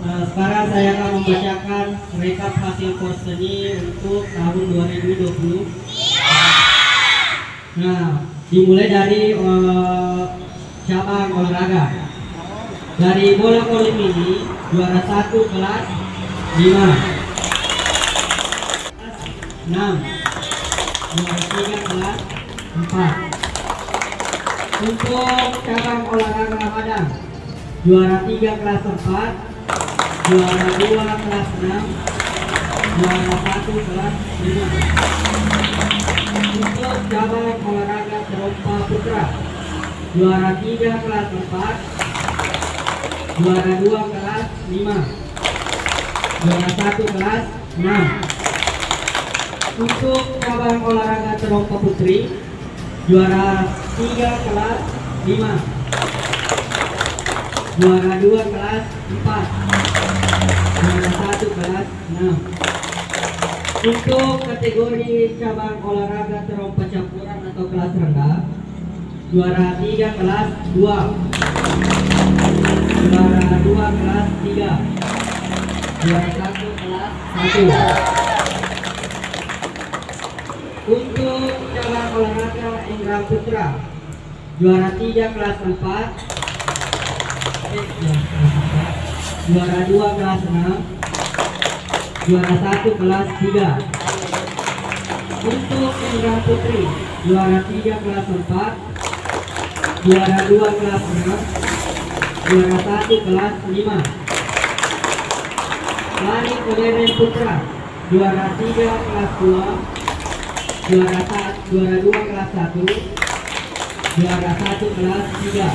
Sekarang saya akan membacakan rekap hasil porseni untuk tahun 2020. Nah, dimulai dari cabang olahraga. Dari bola voli mini, juara 1 kelas 5, 6, juara 3 kelas 4. Untuk cabang olahraga Ramadan, juara 3 kelas 4, juara 2 kelas 6, juara 1 kelas 5. Untuk cabang olahraga terompa putra, juara 3 kelas 4, juara 2 kelas 5, juara 1 kelas 6. Untuk cabang olahraga terompa putri, juara 3 kelas 5, juara 2 kelas 4, juara 1 kelas 6. Untuk kategori cabang olahraga terompa campuran atau kelas rendah, juara 3 kelas 2, juara 2 kelas 3, juara 1 kelas 1. Untuk cabang olahraga Ingram Putra, juara 3 kelas 4, juara 2 kelas 6, juara 1 kelas 3. Untuk Ingram Putri, juara 3 kelas 4, juara 2 kelas 6, juara 1 kelas 5. Lari kelereng putra, juara 3 kelas 2, juara 2 kelas 1, juara 1 kelas 3.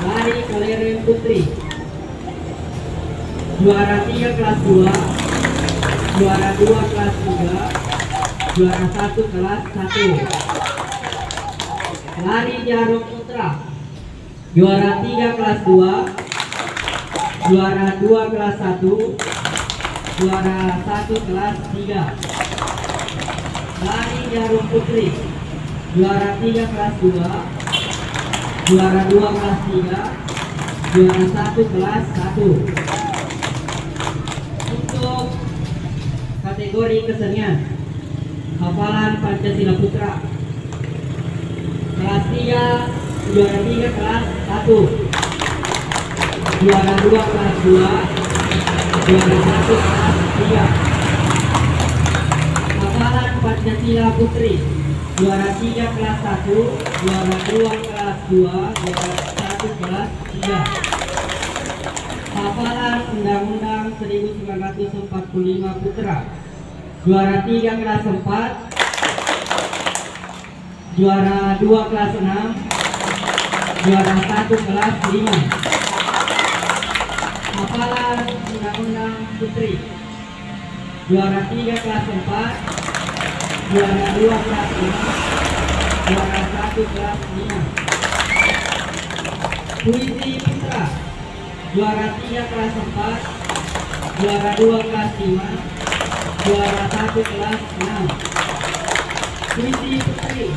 Lari kelereng putri, juara 3 kelas 2, juara 2 kelas 3, juara 1 kelas 1. Lari jarum putra, juara 3 kelas 2, juara 2 kelas 1, juara 1 kelas 3. Lari jarum putri, juara 3 kelas 2, juara 2 kelas 3, juara 1 kelas 1. Untuk kategori kesenian, hafalan Pancasila Putra, kelas 3, juara 3 kelas 1, juara 2 kelas 2, juara 1 kelas 3. Hafalan Pancasila Putri, juara 3 kelas 1, juara 2 kelas 2, juara 1 kelas 3. Hafalan Undang-Undang 1945 Putra, juara 3 kelas 4, juara 2 kelas 6, juara 1 kelas 5. Hafalan Undang-Undang Putri, juara 3 kelas 4, juara 2 kelas 6, juara 1 kelas 5. Puisi Putra, juara 3 kelas 4, juara 2 kelas 5, juara 1 kelas 6. Puisi Putri,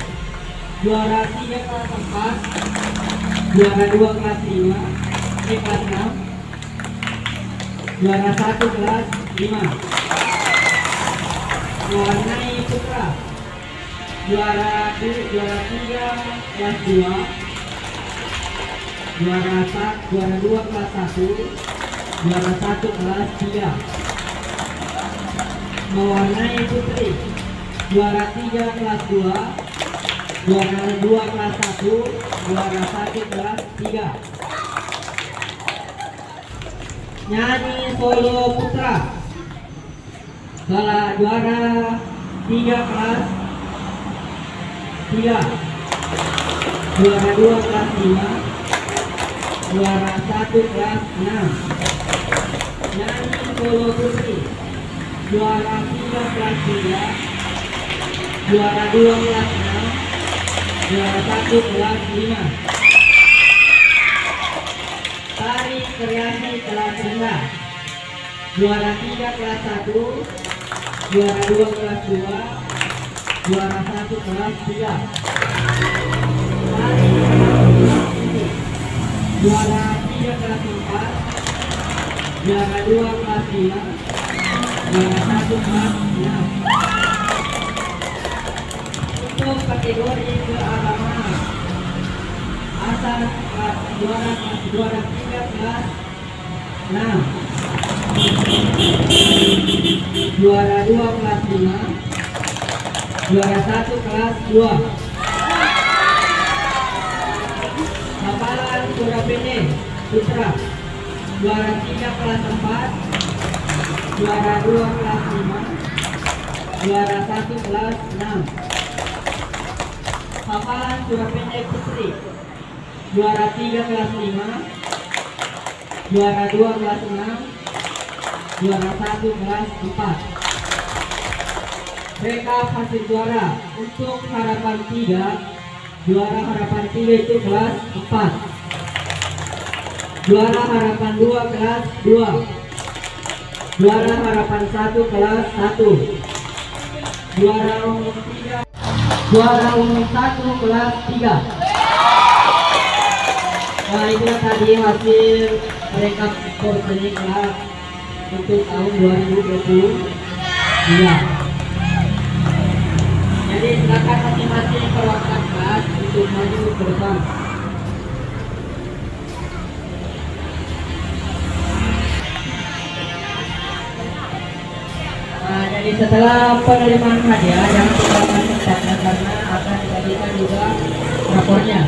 juara 3 kelas 4, juara 2 kelas 5, kelas 6, juara 1 kelas 5. Mewarnai Putra, juara 3 kelas 2, juara 2 kelas 1, juara 1 kelas 3. Mewarnai Putri, juara 3 kelas 2, juara 2 kelas 1, juara 1 kelas 3. Nyanyi solo putra, juara 3 kelas 3, juara 2 kelas 5, juara 1 kelas 6. Nyanyi solo putri, juara 3 kelas 3, juara 2 kelas 6, juara 1 kelas 5. Tari kreasi kelas rendah, juara 3 kelas 1, juara 2 kelas 2, juara 1 kelas 3. Tari juara 3 kelas 4, juara 2 kelas 5, juara 1 kelas 6. Untuk kategori keagamaan, asal juara 3 kelas 6, juara 2 kelas 5, juara 1 kelas 2. Hafalan surah pendek Putra, juara 3 kelas 4, juara 2 kelas 5, juara 1 kelas 6. Hafalan surah pendek Putri, juara 3 kelas 5, juara 2 kelas 6, juara 1 kelas 4. Rekap hasil juara untuk harapan 3, juara harapan 3 itu kelas 4, juara harapan 2 kelas 2, juara harapan 1 kelas 1, juara umum 3, juara umum 1 kelas 3. Nah, itulah tadi hasil rekap skor seni kelas untuk tahun 2022. Jadi silakan masing-masing perwakilan kelas untuk maju ke depan. Nah, jadi setelah penerimaan hadiah yang tinggalkan tempatnya karena akan dijadikan juga rapornya.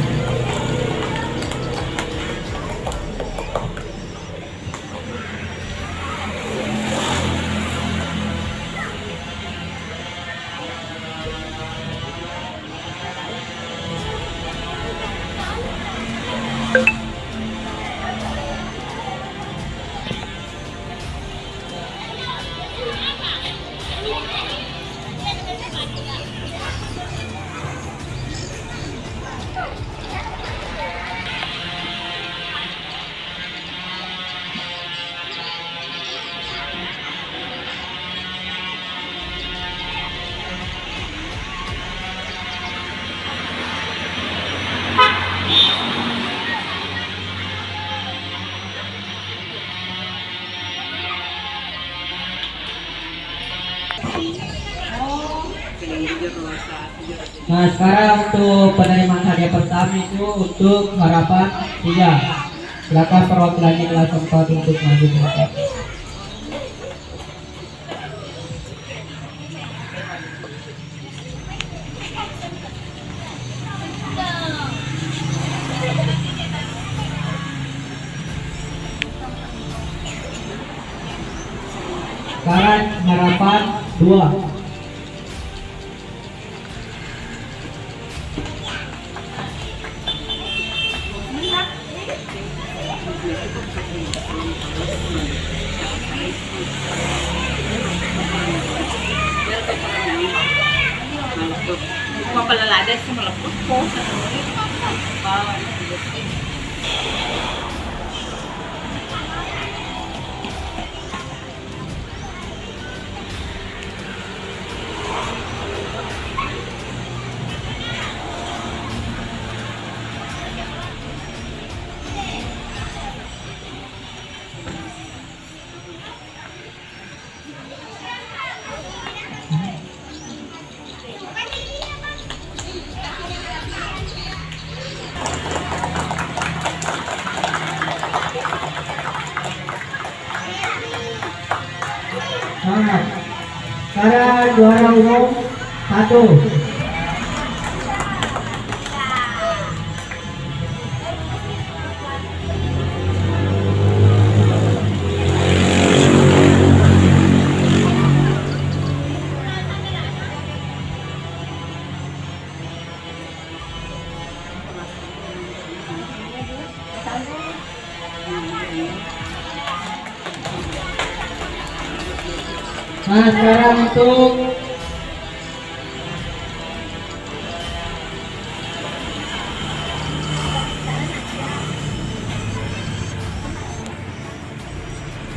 Nah, sekarang untuk penerimaan hadiah pertama itu untuk harapan 3. Silakan perwakilannya kelas 4 untuk maju ke depan. Sekarang harapan 2. Mapalaladas sa malapot po. Nah, sekarang juara umum 1.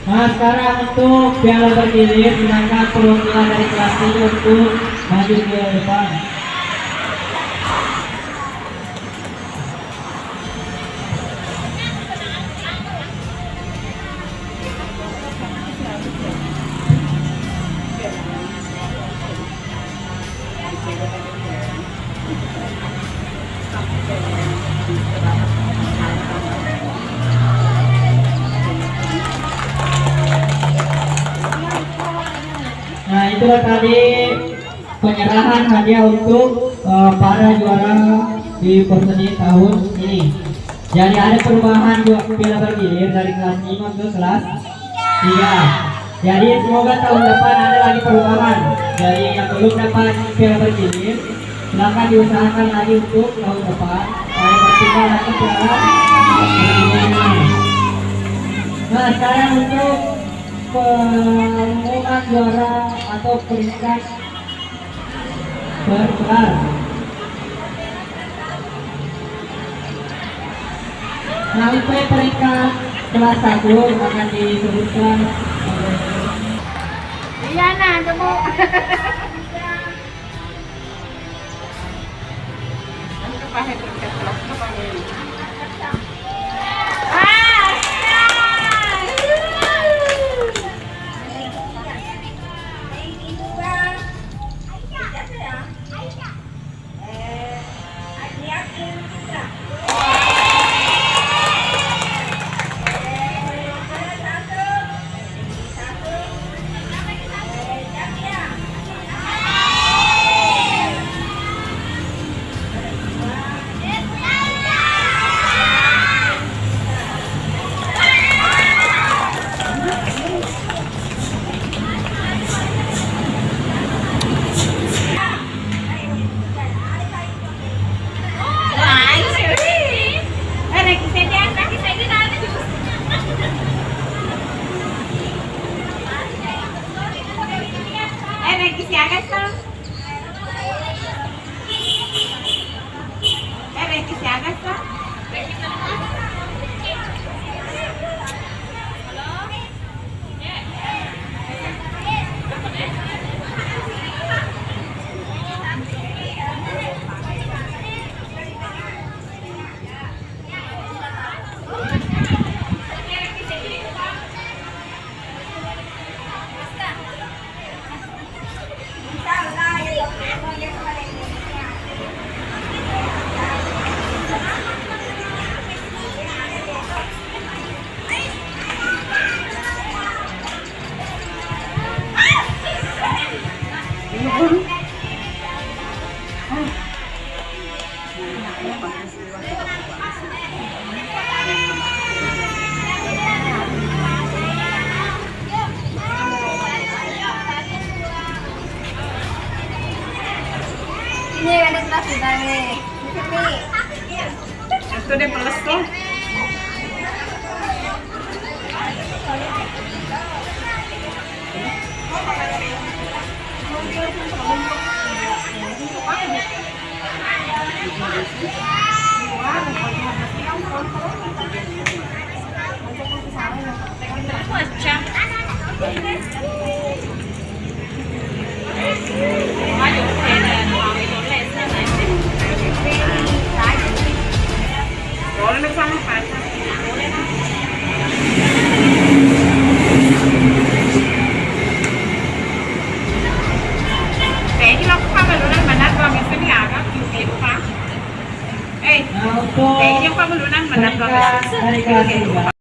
Nah, sekarang untuk piala bergilir, silakan perwakilan dari kelas 3 untuk maju ke depan. itulah tadi penyerahan hadiah untuk para juara di perseni tahun ini. Jadi ada perubahan juga piala bergilir dari kelas 5 ke kelas 3. Jadi semoga tahun depan ada lagi perubahan. Jadi yang belum dapat piala bergilir, silakan diusahakan lagi untuk tahun depan supaya berpindah lagi piala bergilir. Nah, sekarang untuk pengumuman juara atau peringkat per kelas. Nah, untuk peringkat kelas 1 akan disebutkan Iya nah, temu. Ini ada kelas kita nih. Itu deh peles tuh. Nah, untuk Kayaknya Pak Melunan menang peringkat dari kelas 3